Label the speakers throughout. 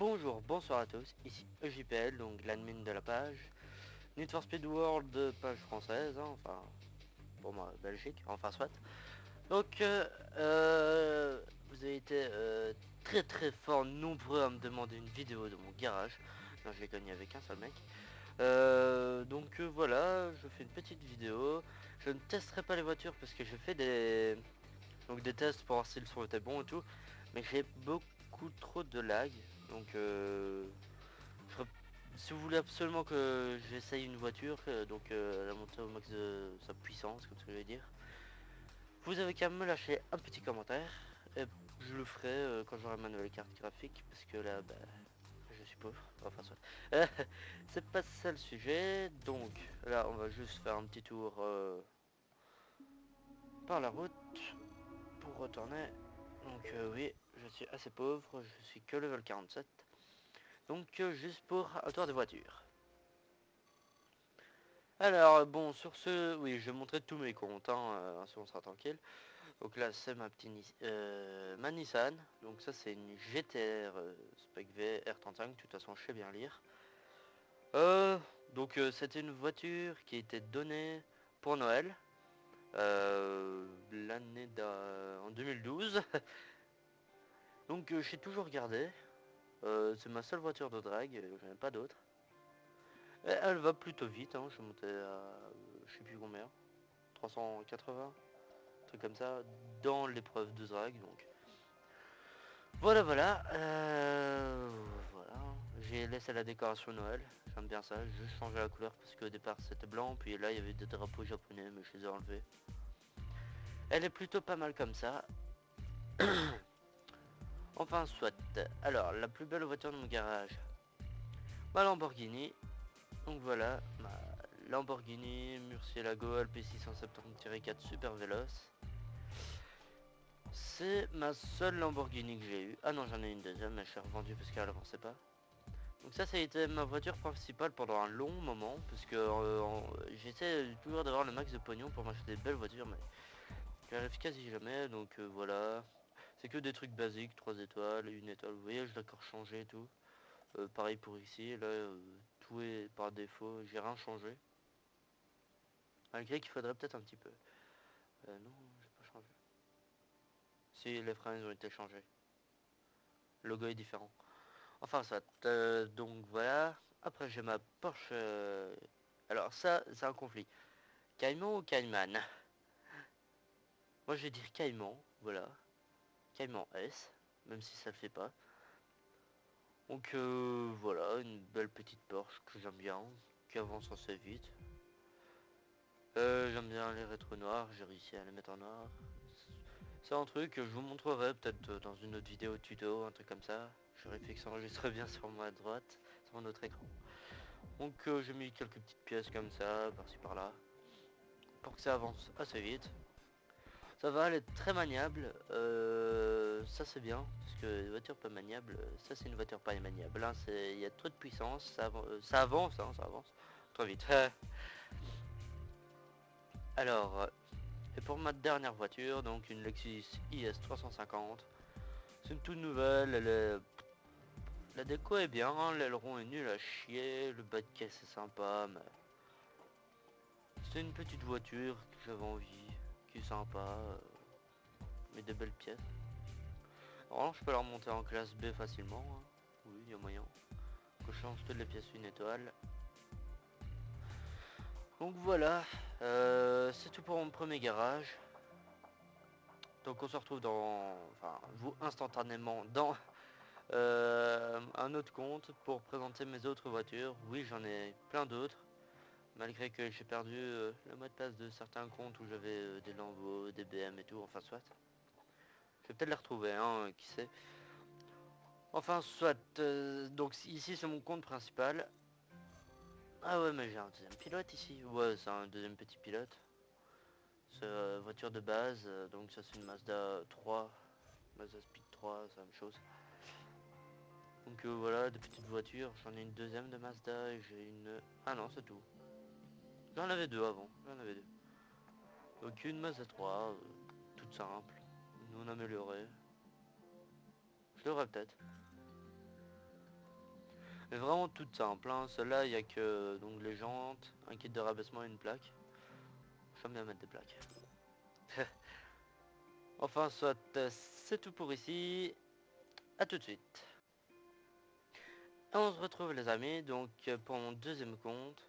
Speaker 1: Bonjour, bonsoir à tous, ici EJPL, donc l'admin de la page Need for Speed World, page française, hein, enfin pour moi Belgique, enfin soit. Donc vous avez été très fort nombreux à me demander une vidéo de mon garage. Non, je l'ai gagné avec un seul mec. Voilà, je fais une petite vidéo. Je ne testerai pas les voitures parce que je fais des tests pour voir si le son était bon et tout, mais j'ai beaucoup trop de lag, donc si vous voulez absolument que j'essaye une voiture, la monter au max de sa puissance, comme ce que je vais dire, vous avez qu'à me lâcher un petit commentaire, et je le ferai quand j'aurai ma nouvelle carte graphique, parce que là, je suis pauvre, enfin soit. C'est pas ça le sujet, donc là on va juste faire un petit tour par la route, pour retourner. Donc oui, je suis assez pauvre, je suis que level 47. Donc juste pour un tour de voiture. Alors bon, sur ce, oui, je vais montrer tous mes comptes, hein, ainsi on sera tranquille. Donc là c'est ma Nissan, donc ça c'est une GTR Spec V R35, de toute façon je sais bien lire. Euh, C'était une voiture qui a été donnée pour Noël, en 2012. Donc j'ai toujours gardé. C'est ma seule voiture de drague, j'en ai pas d'autre. Elle va plutôt vite, hein, je suis monté à je sais plus combien, 380, un truc comme ça, dans l'épreuve de drague. Donc voilà. J'ai laissé la décoration Noël, j'aime bien ça, j'ai juste changé la couleur parce qu'au départ c'était blanc, puis là il y avait des drapeaux japonais, mais je les ai enlevés. Elle est plutôt pas mal comme ça. Enfin soit. Alors la plus belle voiture de mon garage, ma Lamborghini. Donc voilà, ma Lamborghini Murcielago LP670-4 Super Veloce. C'est ma seule Lamborghini que j'ai eue. Ah non, j'en ai une deuxième, mais je suis revendu parce qu'elle avançait pas. Donc ça a été ma voiture principale pendant un long moment, parce que j'essaie toujours d'avoir le max de pognon pour m'acheter des belles voitures, mais j'arrive quasi jamais. Donc voilà, c'est que des trucs basiques, 3 étoiles, 1 étoile. Vous voyez, je l'ai encore changé et tout. Pareil pour ici, là, tout est par défaut, j'ai rien changé. Malgré qu'il faudrait peut-être un petit peu. Non, j'ai pas changé. Si, les freins ils ont été changés. Le logo est différent. Enfin ça, donc voilà. Après j'ai ma Porsche. Alors ça, c'est un conflit. Cayman ou Cayman? Moi je vais dire Cayman, voilà. Cayman S, même si ça le fait pas. Donc voilà, une belle petite Porsche que j'aime bien, qui avance assez vite. J'aime bien les rétros noirs, j'ai réussi à les mettre en noir. C'est un truc que je vous montrerai peut-être dans une autre vidéo tuto, un truc comme ça. Je vérifie que ça enregistre bien sur ma droite, sur mon autre écran. Donc j'ai mis quelques petites pièces comme ça, par-ci par-là, pour que ça avance assez vite. Ça va, elle est très maniable, ça c'est bien, parce que les voitures pas maniables, ça c'est une voiture pas maniable. Hein. Il y a trop de puissance, ça avance, hein, ça avance trop vite. Alors, et pour ma dernière voiture, donc une Lexus IS 350. C'est une toute nouvelle, la déco est bien, l'aileron est nul à chier, le bas de caisse est sympa, mais c'est une petite voiture que j'avais envie, qui est sympa, mais de belles pièces. Alors je peux la remonter en classe B facilement, hein. Oui, il y a moyen. Que je change toutes les pièces une étoile. Donc voilà, c'est tout pour mon premier garage. Donc on se retrouve enfin vous instantanément dans un autre compte pour présenter mes autres voitures. Oui, j'en ai plein d'autres. Malgré que j'ai perdu le mot de passe de certains comptes où j'avais des Lambo, des BM et tout, enfin soit. Je vais peut-être les retrouver, hein, qui sait. Enfin soit, donc ici c'est mon compte principal. Ah ouais, mais j'ai un deuxième pilote ici. Ouais, c'est un deuxième petit pilote. C'est voiture de base, donc ça c'est une Mazda 3. Mazda Speed 3, c'est la même chose. Donc voilà, des petites voitures. J'en ai une deuxième de Mazda et j'ai une... Ah non, c'est tout. J'en avais deux avant, j'en avais deux. Donc une Mazda 3, toute simple, non améliorée. Je l'aurais peut-être. Mais vraiment toute simple, hein. Celle-là, il n'y a que donc les jantes, un kit de rabaissement et une plaque. J'aime bien mettre des plaques. Enfin, soit, c'est tout pour ici. À tout de suite. Et on se retrouve les amis, donc pour mon deuxième compte,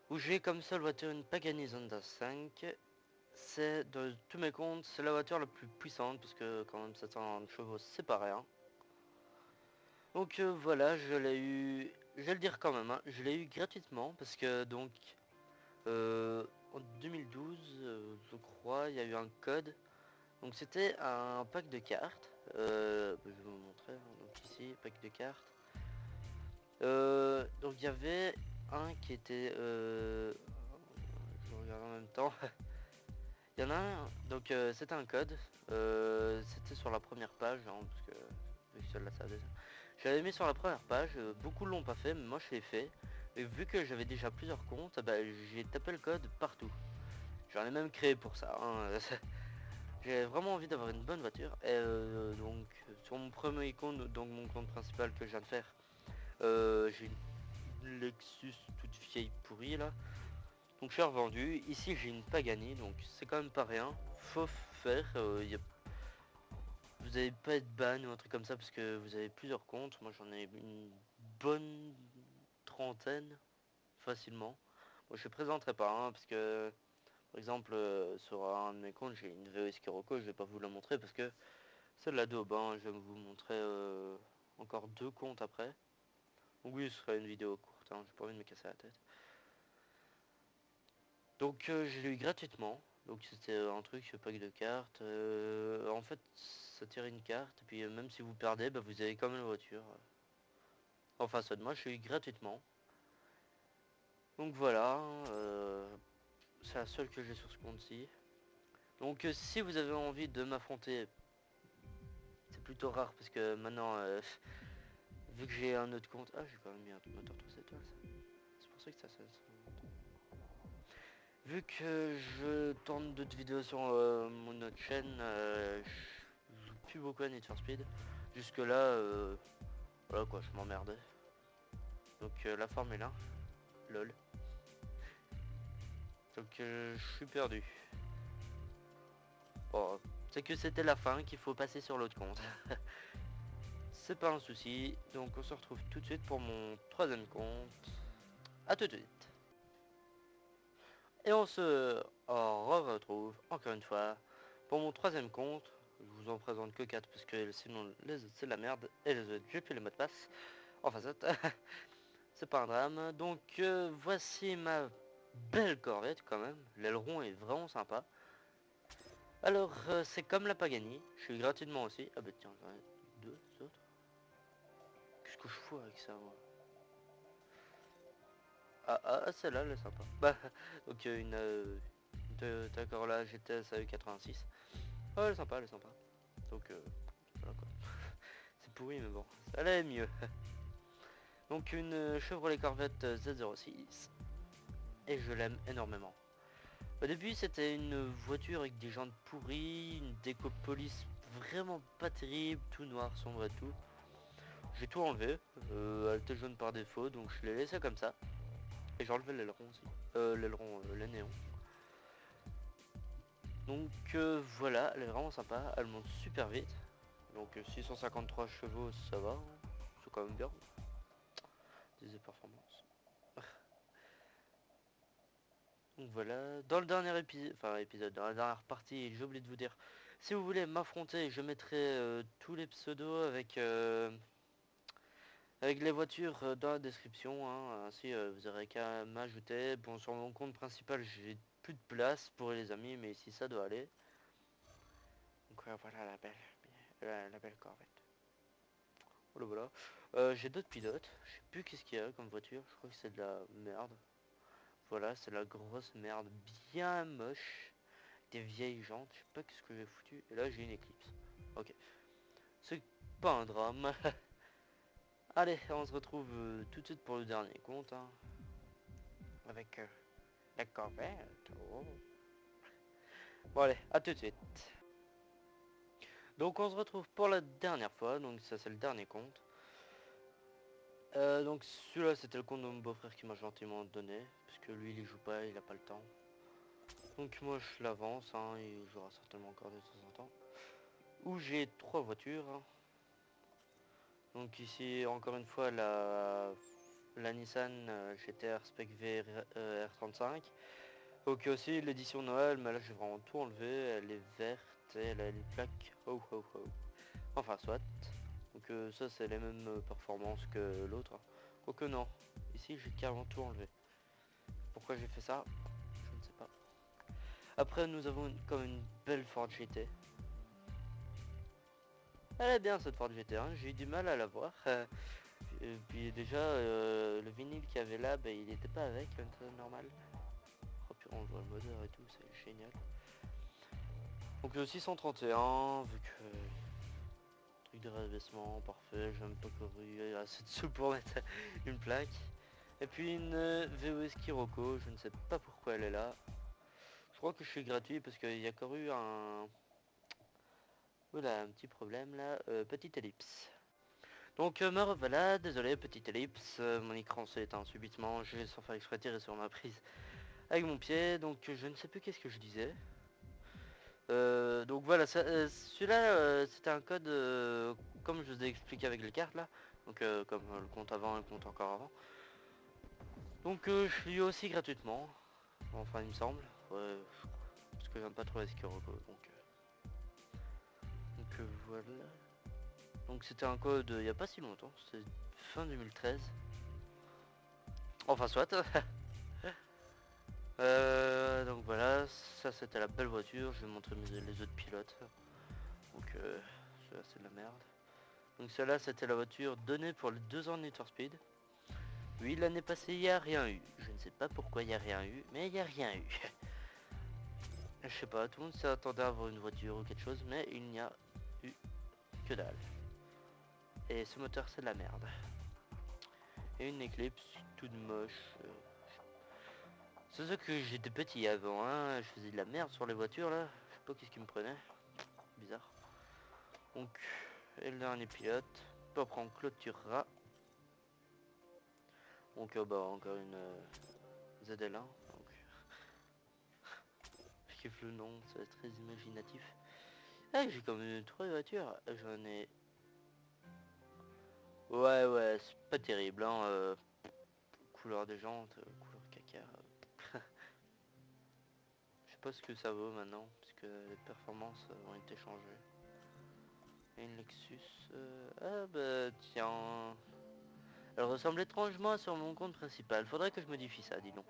Speaker 1: où j'ai comme seule voiture une Pagani Zonda 5. C'est de tous mes comptes, c'est la voiture la plus puissante, parce que quand même 700 chevaux, c'est pas rien. Donc voilà, je l'ai eu, je vais le dire quand même, hein, je l'ai eu gratuitement, parce que donc en 2012, je crois, il y a eu un code. Donc c'était un pack de cartes. Je vais vous montrer. Hein, donc ici, pack de cartes. Donc il y avait un qui était... je regarde en même temps. Il y en a un, donc c'était un code. C'était sur la première page, hein, parce que vu que celle-là ça déjà. Je l'avais mis sur la première page, beaucoup l'ont pas fait, mais moi je l'ai fait. Et vu que j'avais déjà plusieurs comptes, bah, j'ai tapé le code partout. J'en ai même créé pour ça. Hein. J'ai vraiment envie d'avoir une bonne voiture. Et donc sur mon premier compte, donc mon compte principal que je viens de faire, j'ai une Lexus toute vieille pourrie là. Donc je suis revendu. Ici j'ai une Pagani, donc c'est quand même pas rien. Faut faire. Vous n'allez pas être ban ou un truc comme ça parce que vous avez plusieurs comptes. Moi j'en ai une bonne trentaine facilement. Moi je ne présenterai pas hein, parce que par exemple sur un de mes comptes j'ai une VES Scirocco, je vais pas vous la montrer parce que c'est de la daube. Hein. Je vais vous montrer encore deux comptes après. Donc oui ce sera une vidéo courte, hein. J'ai pas envie de me casser la tête. Donc je l'ai eu gratuitement. Donc c'était un truc, pack de cartes. En fait ça tire une carte et puis même si vous perdez, bah, vous avez quand même la voiture. Enfin ça de moi je l'ai eu gratuitement. Donc voilà, c'est la seule que j'ai sur ce compte-ci. Donc si vous avez envie de m'affronter, c'est plutôt rare parce que maintenant, vu que j'ai un autre compte... Ah j'ai quand même mis un moteur 3 étoiles ça. C'est pour ça que ça... Vu que je tourne d'autres vidéos sur mon autre chaîne, je joue plus beaucoup à Need for Speed. Jusque là, voilà quoi, je m'emmerdais. Donc la Formule 1, lol. Donc je suis perdu. Bon, c'est que c'était la fin, qu'il faut passer sur l'autre compte. C'est pas un souci, donc on se retrouve tout de suite pour mon troisième compte. A tout de suite. Et on se retrouve encore une fois pour mon troisième compte. Je vous en présente que 4 parce que sinon les autres c'est la merde. Et les autres j'ai plus les mots de passe. Enfin c'est pas un drame. Donc voici ma belle Corvette quand même. L'aileron est vraiment sympa. Alors c'est comme la Pagani. Je suis gratuitement aussi. Ah bah tiens j'en ai deux autres. Qu'est-ce que je fous avec ça moi? Celle-là elle est sympa. Bah donc une Toyota Corolla GTS AE86. Oh elle est sympa, elle est sympa. Donc voilà quoi. C'est pourri mais bon, ça allait mieux. Donc une Chevrolet Corvette Z06. Et je l'aime énormément. Au début c'était une voiture avec des jantes pourries, une déco police vraiment pas terrible, tout noir, sombre et tout. J'ai tout enlevé, elle était jaune par défaut donc je l'ai laissé comme ça. Et j'ai enlevé l'aileron aussi, les néons. Donc voilà, elle est vraiment sympa, elle monte super vite. Donc 653 chevaux ça va, hein. C'est quand même bien. Des performances. Donc voilà, dans le dernier épisode, dans la dernière partie, j'ai oublié de vous dire, si vous voulez m'affronter, je mettrai tous les pseudos avec les voitures dans la description. Hein. Ainsi vous aurez qu'à m'ajouter. Bon sur mon compte principal j'ai plus de place pour les amis, mais ici ça doit aller. Donc voilà la belle Corvette. Voilà voilà. J'ai d'autres pilotes, je sais plus qu'est-ce qu'il y a comme voiture, je crois que c'est de la merde. Voilà, c'est la grosse merde bien moche. Des vieilles jantes, je sais pas qu'est-ce que j'ai foutu. Et là j'ai une Eclipse. Ok. C'est pas un drame. Allez, on se retrouve tout de suite pour le dernier compte. Hein, avec la Corvette. Oh. Bon allez, à tout de suite. Donc on se retrouve pour la dernière fois. Donc ça c'est le dernier compte. Donc celui-là c'était le compte de mon beau-frère qui m'a gentiment donné, parce que lui il y joue pas, il a pas le temps. Donc moi je l'avance, hein, il jouera certainement encore de temps en temps. Où j'ai 3 voitures. Hein. Donc ici encore une fois la Nissan GTR Spec V R35. Ok aussi l'édition Noël, mais là j'ai vraiment tout enlevé, elle est verte et elle a une plaque ho ho ho. Enfin soit. Donc ça c'est les mêmes performances que l'autre. Quoique non, ici j'ai carrément tout enlevé. Pourquoi j'ai fait ça? Je ne sais pas. Après nous avons comme une belle Ford GT. Elle est bien cette Ford GT, hein. J'ai eu du mal à la voir. Et puis déjà le vinyle qu'il y avait là, il n'était pas avec, normal. Oh puis on voit le moteur et tout, c'est génial. Donc le 631, vu que truc de rabaissement, parfait, j'ai même pas couru assez de sous pour mettre une plaque. Et puis une VOS Kiroko, je ne sais pas pourquoi elle est là. Je crois que je suis gratuit parce qu'il y a encore eu un... Voilà, un petit problème là, petite ellipse. Donc me revoilà, désolé, petite ellipse, mon écran s'est éteint subitement, j'ai sans faire exprès tiré sur ma prise avec mon pied, donc je ne sais plus qu'est-ce que je disais. Donc voilà, celui-là c'était un code comme je vous ai expliqué avec les cartes là, donc comme le compte avant et le compte encore avant. Donc je l'ai eu aussi gratuitement, enfin il me semble, ouais, parce que j'aime pas trop les Skiroko, donc voilà. Donc c'était un code il n'y a pas si longtemps, c'est fin 2013. Enfin soit. Donc voilà, ça c'était la belle voiture, je vais montrer les autres pilotes. Donc celle-là c'est de la merde. Donc celle-là c'était la voiture donnée pour les 2 ans de Need for Speed. Oui, l'année passée il n'y a rien eu. Je ne sais pas pourquoi il n'y a rien eu, mais il n'y a rien eu. Je sais pas, tout le monde s'attendait à avoir une voiture ou quelque chose, mais il n'y a eu que dalle. Et ce moteur c'est de la merde. Et une Eclipse toute moche. C'est ça que j'étais petit avant, hein. Je faisais de la merde sur les voitures là. Je sais pas qu'est-ce qui me prenait. Bizarre. Donc, et le dernier pilote. Puis après on clôturera. Donc encore une ZL1. Donc, je kiffe le nom, c'est très imaginatif. Ah, j'ai comme 3 voitures. J'en ai... Ouais, c'est pas terrible, hein. Couleur des jantes, couleur caca. Je sais pas ce que ça vaut maintenant, puisque les performances ont été changées. Et une Lexus... Ah bah tiens... Elle ressemble étrangement sur mon compte principal. Faudrait que je modifie ça, dis donc.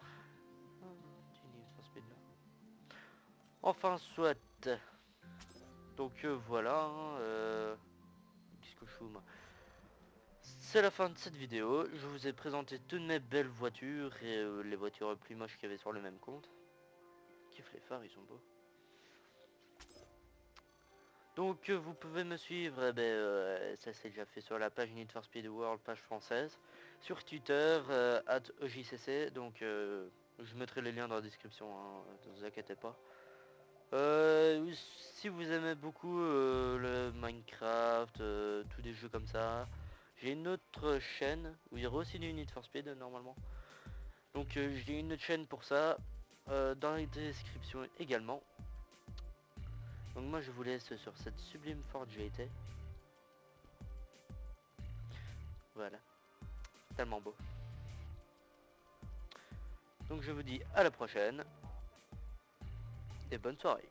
Speaker 1: Enfin, soit. Donc voilà. Qu'est-ce que je fous moi? C'est la fin de cette vidéo. Je vous ai présenté toutes mes belles voitures et les voitures plus moches qu'il y avait sur le même compte. Kiffe les phares, ils sont beaux. Donc vous pouvez me suivre, ça c'est déjà fait sur la page Need for Speed World, page française. Sur Twitter, @OJCC, donc je mettrai les liens dans la description, hein, ne vous inquiétez pas. Si vous aimez beaucoup le Minecraft, tous des jeux comme ça, j'ai une autre chaîne où il y aura aussi du Need for Speed normalement. Donc j'ai une autre chaîne pour ça, dans la description également. Donc moi je vous laisse sur cette sublime Ford GT. Voilà, tellement beau. Donc je vous dis à la prochaine et bonne soirée.